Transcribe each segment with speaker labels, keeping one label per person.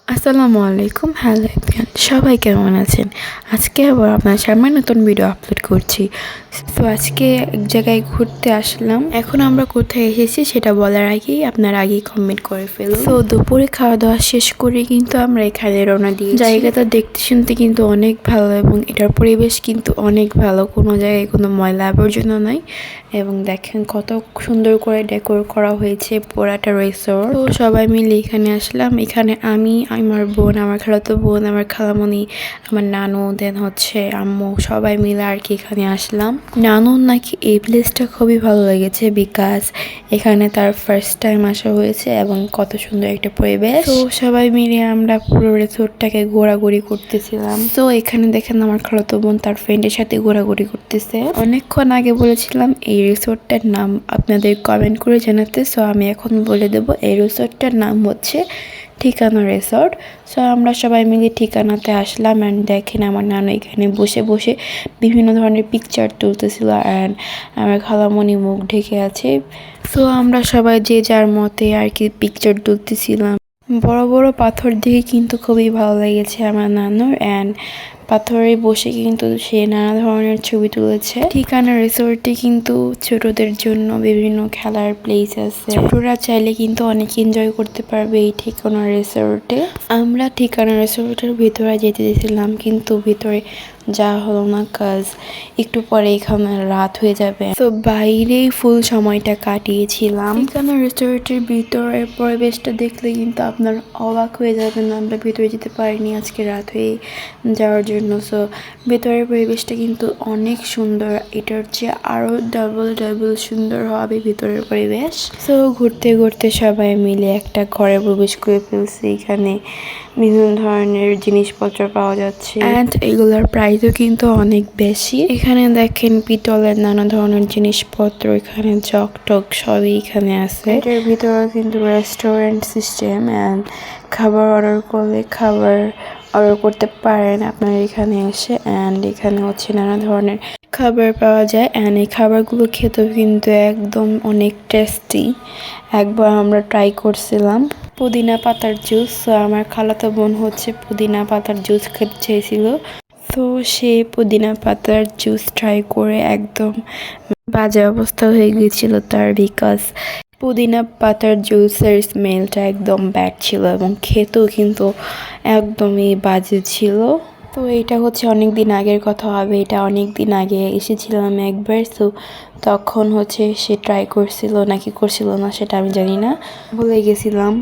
Speaker 1: আসসালামু আলাইকুম। Hello everyone, সবাই কেমন আছেন? আজকে আবার আপনার সামনে নতুন ভিডিও আপলোড করছি। তো আজকে এক জায়গায় ঘুরতে আসলাম। এখন আমরা কোথায় এসেছি সেটা বলার আগেই আপনারা আগেই কমেন্ট করে ফেলুন। তো দুপুরে খাওয়া দাওয়া শেষ করে কিন্তু আমরা এখানে রওনা দিই। জায়গাটা দেখতে শুনতে কিন্তু অনেক ভালো এবং এটার পরিবেশ কিন্তু অনেক ভালো। কোনো জায়গায় কোনো ময়লা আবর্জনা নাই এবং দেখেন কত সুন্দর করে ডেকোর করা হয়েছে পুরাটা রিসোর্ট। তো সবাই মিলে এখানে আসলাম। এখানে আমি, আমার বোন, আমার খালাতো বোন, আমার খালামণি, আমার নানু, দেন হচ্ছে আম্মু, সবাই মিলে আর কি এখানে আসলাম। নানুর নাকি এই প্লেসটা খুবই ভালো লেগেছে বিকজ এখানে তার ফার্স্ট টাইম আসা হয়েছে এবং কত সুন্দর একটা পরিবেশ। তো সবাই মিলে আমরা পুরো রিসোর্টটাকে ঘোরাঘুরি করতেছিলাম। তো এখানে দেখেন আমার খালাতো বোন তার ফ্রেন্ডের সাথে ঘোরাঘুরি করতেছে। অনেকক্ষণ আগে বলেছিলাম এই রিসোর্টটার নাম আপনাদের কমেন্ট করে জানাতে, সো আমি এখন বলে দেব এই রিসোর্টটার নাম হচ্ছে ঠিকানা রিসোর্ট। সো আমরা সবাই মিলে ঠিকানাতে আসলাম অ্যান্ড দেখেন আমার নানু এখানে বসে বসে বিভিন্ন ধরনের পিকচার তুলতেছিল অ্যান্ড আমার খালামণি মুখ ঢেকে আছে। সো আমরা সবাই যে যার মতে আর কি পিকচার তুলতেছিলাম। বড় বড় পাথর দেখে কিন্তু খুবই ভালো লেগেছে আমার নানুর অ্যান্ড পাথরে বসে কিন্তু সে নানা ধরনের ছবি তুলেছে। ঠিকানা রিসোর্টে কিন্তু ছোটদের জন্য বিভিন্ন খেলার প্লেস আছে। ছোটরা চাইলে কিন্তু অনেক এনজয় করতে পারবে এই ঠিকানা রিসোর্টে। আমরা ঠিকানা রিসোর্টের ভিতরে যেতে দিয়েছিলাম কিন্তু ভিতরে যা হলো না, কাজ একটু পরে এখানে রাত হয়ে যাবে। তো বাইরেই ফুল সময়টা কাটিয়েছিলাম। ঠিকানা রিসোর্টের ভিতরের পরিবেশটা দেখলে কিন্তু আপনার অবাক হয়ে যাবেন। আমরা ভিতরে যেতে পারিনি আজকে রাত হয়ে যাওয়ার জন্য। সো ভেতরের পরিবেশটা কিন্তু অনেক সুন্দর, এটার চেয়ে আরও ডাবল সুন্দর হবে ভিতরের পরিবেশ। সো ঘুরতে ঘুরতে সবাই মিলে একটা ঘরে প্রবেশ করে ফেলছি। এখানে বিভিন্ন ধরনের জিনিসপত্র পাওয়া যাচ্ছে অ্যান্ড এগুলোর প্রাইসও কিন্তু অনেক বেশি। এখানে দেখেন পিতলের নানা ধরনের জিনিসপত্র, এখানে জগ টক সবই এখানে আছে। এটার ভিতরে কিন্তু রেস্টুরেন্ট সিস্টেম অ্যান্ড খাবার অর্ডার করলে খাবার অর্ডার করতে পারেন আপনার এখানে এসে অ্যান্ড এখানে হচ্ছে নানা ধরনের খাবার পাওয়া যায় অ্যান্ড এই খাবারগুলো খেতেও কিন্তু একদম অনেক টেস্টি। একবার আমরা ট্রাই করছিলাম পুদিনা পাতার জুস। তো আমার খালাতো বোন হচ্ছে পুদিনা পাতার জুস খেতে চেয়েছিল, তো সে পুদিনা পাতার জুস ট্রাই করে একদম বাজে অবস্থা হয়ে গিয়েছিল তার, বিকজ পুদিনা পাতার জুসের স্মেলটা একদম ব্যাড ছিল এবং খেতেও কিন্তু একদমই বাজে ছিল। তো এটা হচ্ছে অনেক দিন আগের কথা হবে, এটা অনেক দিন আগে এসেছিলাম একবার। সো তখন হচ্ছে সে ট্রাই করছিল নাকি করছিল না সেটা আমি জানি না, ভুলে গেছিলাম।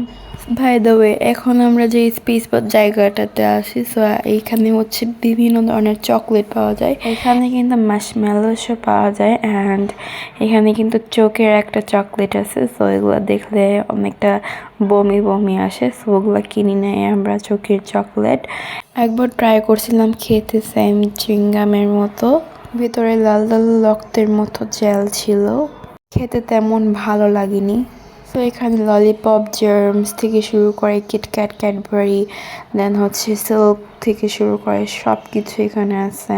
Speaker 1: বাই দ্য ওয়ে, এখন আমরা যে স্পেস বা জায়গাটাতে আসি, সো এইখানে হচ্ছে বিভিন্ন ধরনের চকলেট পাওয়া যায়। এখানে কিন্তু মাশমেলোসও পাওয়া যায় অ্যান্ড এখানে কিন্তু চোখের একটা চকলেট আছে। সো এগুলো দেখলে অনেকটা বমি বমি আসে, সো ওগুলো কিনে নেয় আমরা চোখের চকলেট। একবার ট্রাই করছিলাম খেতে, সেম চুইংগামের মতো, ভিতরে লাল লাল রক্তের মতো জেল ছিল, খেতে তেমন ভালো লাগেনি। তো এখানে ললিপপ, জার্মস থেকে শুরু করে কিটক্যাট, ক্যাডবেরি, দেন হচ্ছে সিল্ক থেকে শুরু করে সব কিছু এখানে আছে।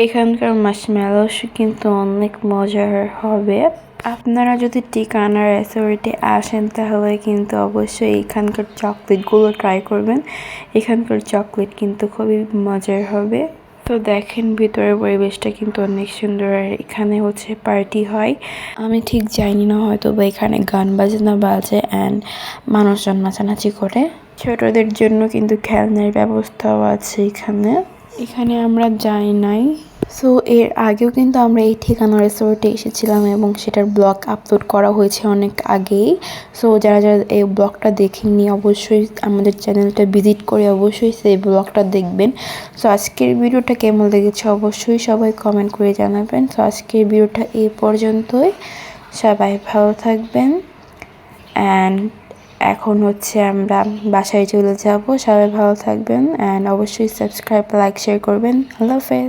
Speaker 1: এখানকার মাশমেলোস কিন্তু অনেক মজার হবে। আপনারা যদি ঠিকানা রিসোর্টে আসেন তাহলে কিন্তু অবশ্যই এখানকার চকলেটগুলো ট্রাই করবেন। এখানকার চকলেট কিন্তু খুবই মজার হবে। তো দেখেন ভিতরের পরিবেশটা কিন্তু অনেক সুন্দর আর এখানে হচ্ছে পার্টি হয়। আমি ঠিক জানি না, হয়তো বা এখানে গান বাজনা বাজে অ্যান্ড মানুষজন নাচানাচি করে। ছোটদের জন্য কিন্তু খেলনার ব্যবস্থাও আছে এখানে। এখানে আমরা যাই নাই। সো এর আগেও কিন্তু আমরা এই ঠিকানা রিসোর্টে এসেছিলাম এবং সেটার ব্লগ আপলোড করা হয়েছে অনেক আগেই। সো যারা যারা এই ব্লগটা দেখেননি অবশ্যই আমাদের চ্যানেলটা ভিজিট করে অবশ্যই সেই ব্লগটা দেখবেন। সো আজকের ভিডিওটা কেমন লেগেছে অবশ্যই সবাই কমেন্ট করে জানাবেন। সো আজকের ভিডিওটা এই পর্যন্তই, সবাই ভালো থাকবেন অ্যান্ড এখন হচ্ছে আমরা বাসায় চলে যাব। সবাই ভালো থাকবেন অ্যান্ড অবশ্যই সাবস্ক্রাইব, লাইক, শেয়ার করবেন। আল্লাহ হাফেজ।